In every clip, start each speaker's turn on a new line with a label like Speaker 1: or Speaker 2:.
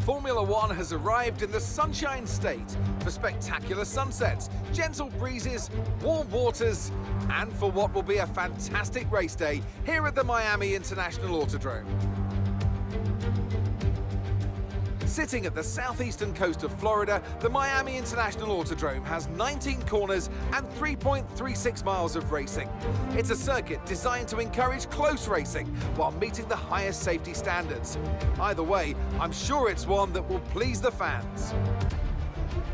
Speaker 1: Formula One has arrived in the Sunshine State for spectacular sunsets, gentle breezes, warm waters, and for what will be a fantastic race day here at the Miami International Autodrome. Sitting at the southeastern coast of Florida, the Miami International Autodrome has 19 corners and 3.36 miles of racing. It's a circuit designed to encourage close racing while meeting the highest safety standards. Either way, I'm sure it's one that will please the fans.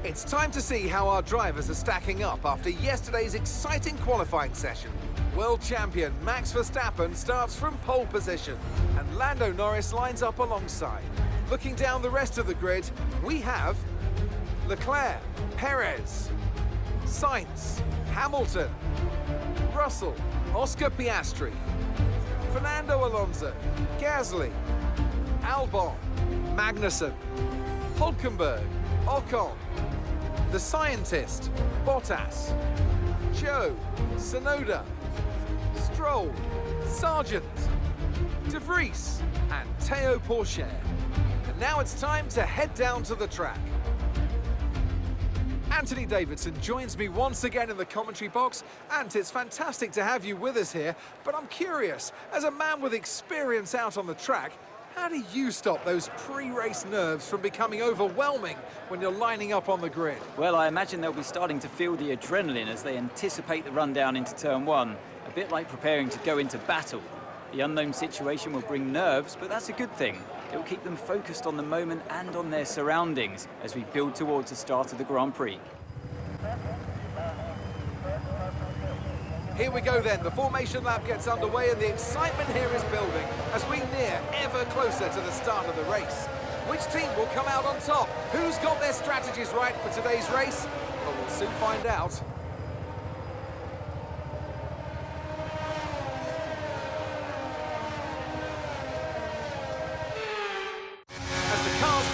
Speaker 1: It's time to see how our drivers are stacking up after yesterday's exciting qualifying session. World champion Max Verstappen starts from pole position, and Lando Norris lines up alongside. Looking down the rest of the grid, we have Leclerc, Perez, Sainz, Hamilton, Russell, Oscar Piastri, Fernando Alonso, Gasly, Albon, Magnussen, Hulkenberg, Ocon, the scientist, Bottas, Joe, Tsunoda, Stroll, Sargent, De Vries, and Théo Pourchaire. And now it's time to head down to the track. Anthony Davidson joins me once again in the commentary box. Ant, it's fantastic to have you with us here, but I'm curious, as a man with experience out on the track, how do you stop those pre-race nerves from becoming overwhelming when you're lining up on the grid?
Speaker 2: Well, I imagine they'll be starting to feel the adrenaline as they anticipate the run down into turn one, a bit like preparing to go into battle. The unknown situation will bring nerves, but that's a good thing. It will keep them focused on the moment and on their surroundings as we build towards the start of the Grand Prix.
Speaker 1: Here we go then, the formation lap gets underway and the excitement here is building as we near ever closer to the start of the race. Which team will come out on top? Who's got their strategies right for today's race? Well, we'll soon find out.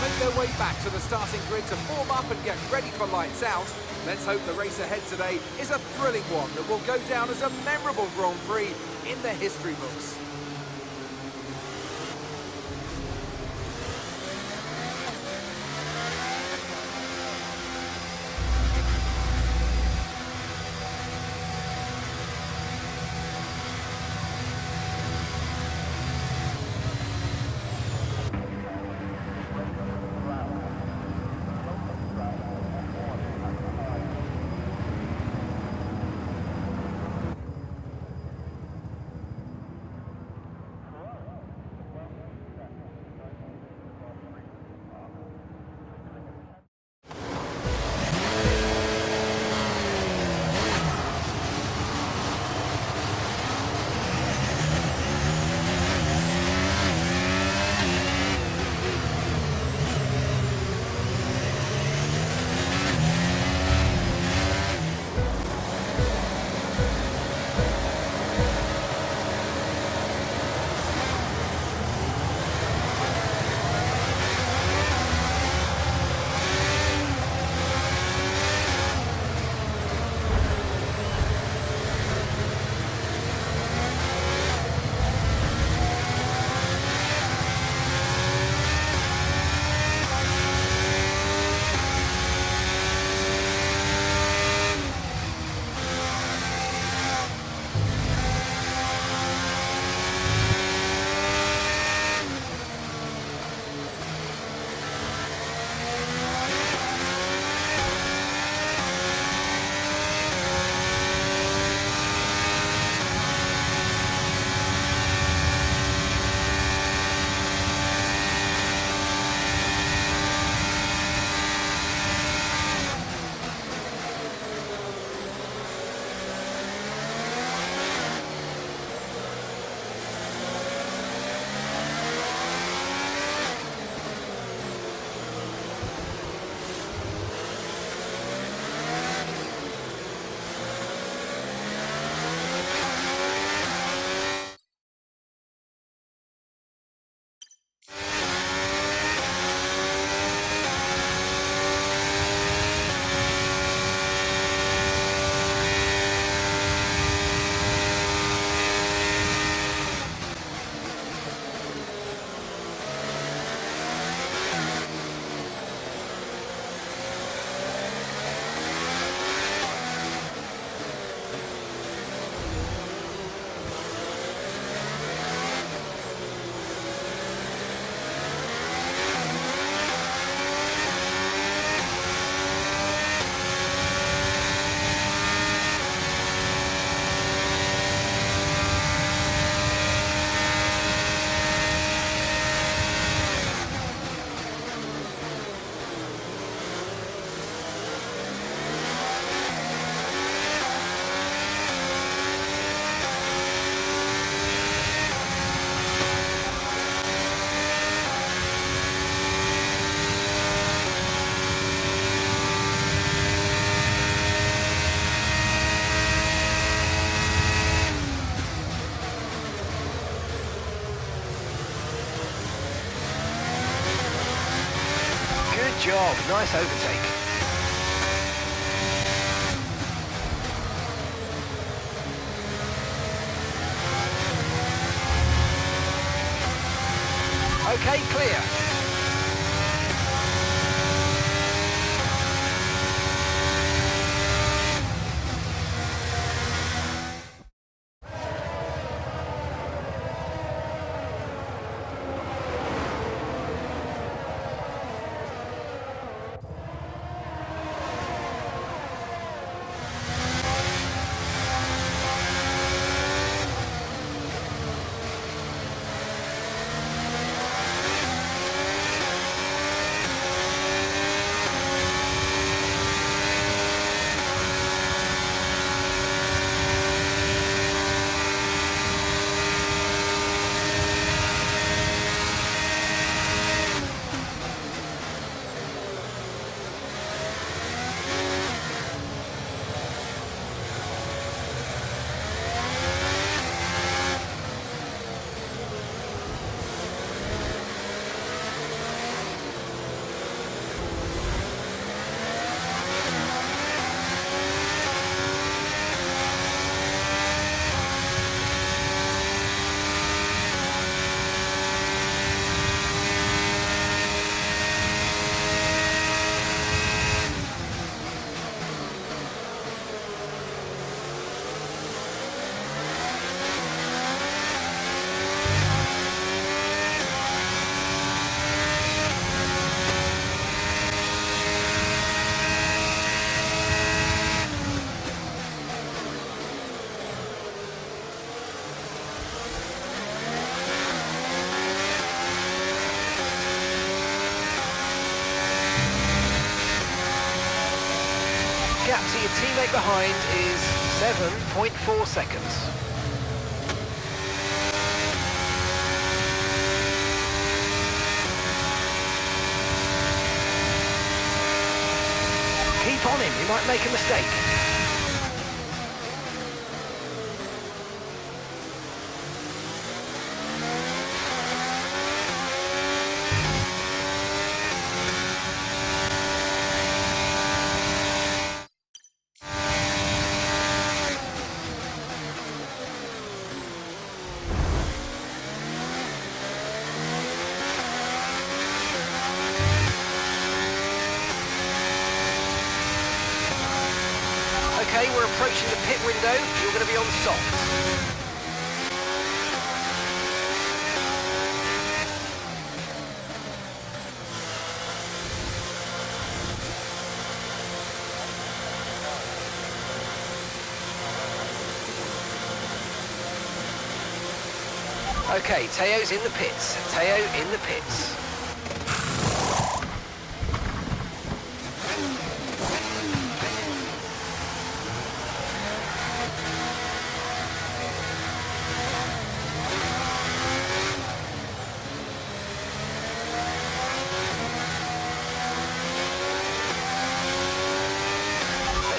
Speaker 1: Make their way back to the starting grid to form up and get ready for lights out. Let's hope the race ahead today is a thrilling one that will go down as a memorable Grand Prix in the history books.
Speaker 3: job. Nice overtake. Okay, clear. Gap to your teammate behind is 7.4 seconds. Keep on him, he might make a mistake. Okay, we're approaching the pit window. You're going to be on softs. Okay, Teo's in the pits. Teo in the pits.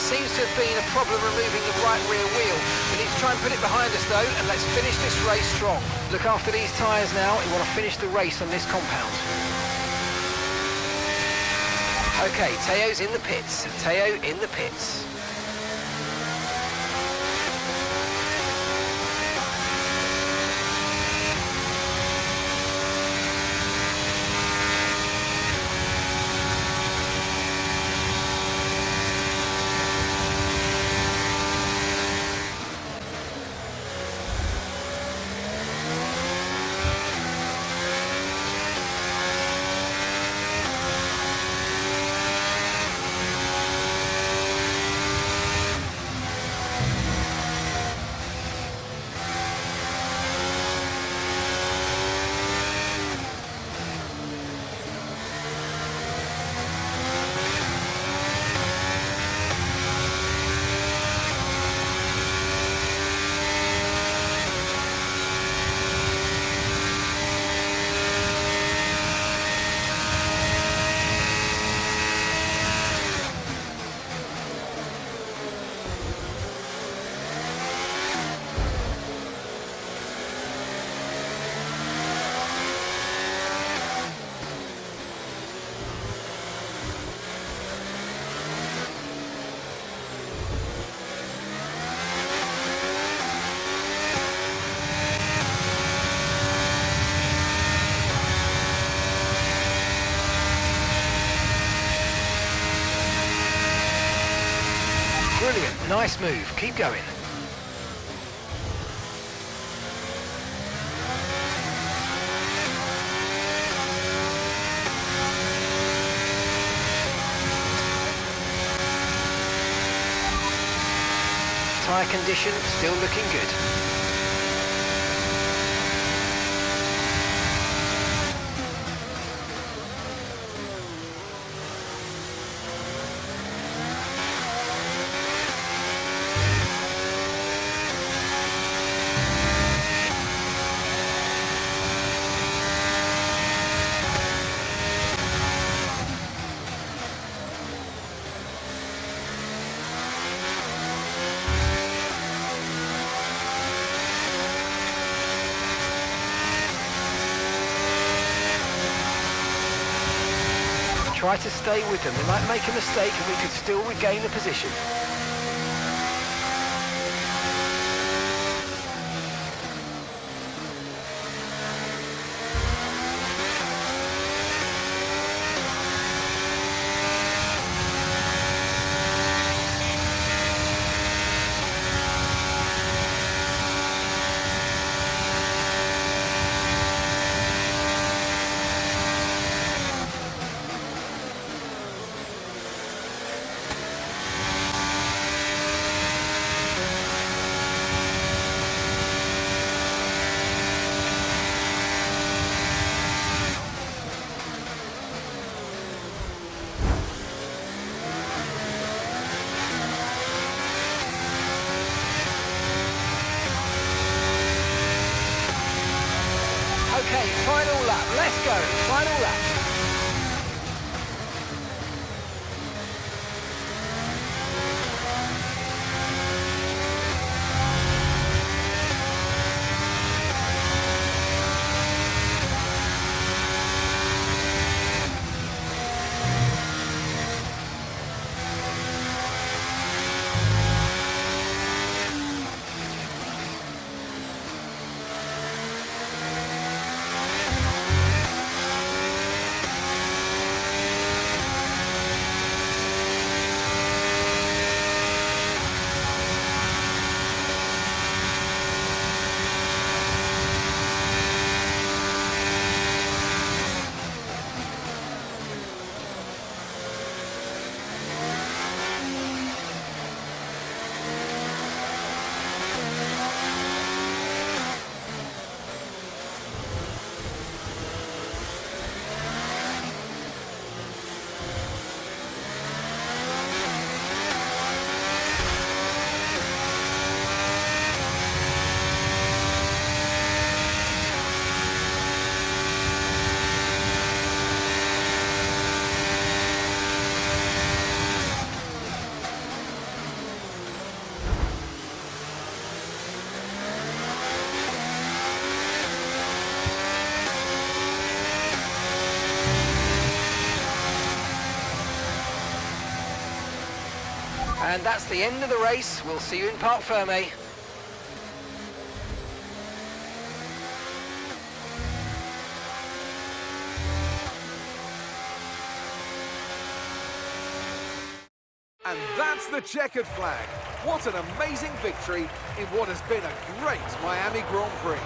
Speaker 3: Seems to have been a problem removing the right rear wheel. We need to try and put it behind us though, and let's finish this race strong. Look after these tyres now, we want to finish the race on this compound. Okay, Teo's in the pits. Teo in the pits. Brilliant, nice move, keep going. Tyre condition still looking good. Try to stay with them. They might make a mistake and we could still regain the position. Okay, final lap, let's go, final lap. And that's the end of the race. We'll see you in Parc Fermé.
Speaker 1: And that's the checkered flag. What an amazing victory in what has been a great Miami Grand Prix.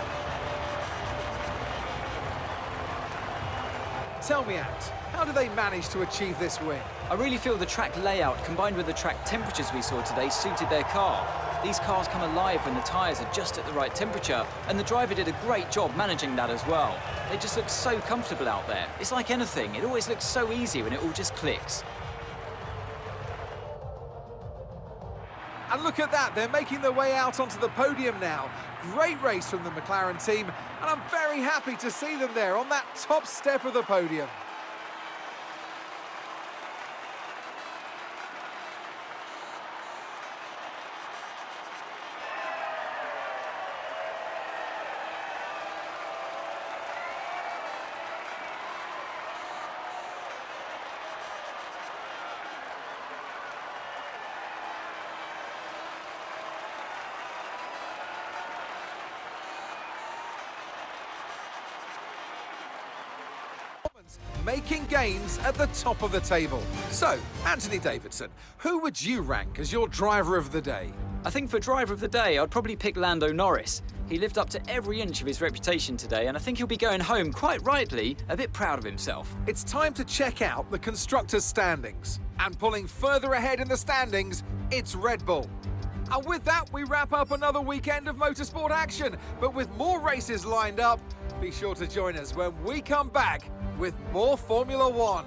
Speaker 1: Tell me, Ant, how did they manage to achieve this win?
Speaker 2: I really feel the track layout combined with the track temperatures we saw today suited their car. These cars come alive when the tyres are just at the right temperature, and the driver did a great job managing that as well. They just look so comfortable out there. It's like anything, it always looks so easy when it all just clicks.
Speaker 1: And look at that, they're making their way out onto the podium now. Great race from the McLaren team, and I'm very happy to see them there on that top step of the podium. points, making gains at the top of the table. So, Anthony Davidson, who would you rank as your driver of the day?
Speaker 2: I think for driver of the day, I'd probably pick Lando Norris. He lived up to every inch of his reputation today, and I think he'll be going home, quite rightly, a bit proud of himself.
Speaker 1: It's time to check out the constructors' standings. And pulling further ahead in the standings, it's Red Bull. And with that, we wrap up another weekend of motorsport action. But with more races lined up, be sure to join us when we come back with more Formula One.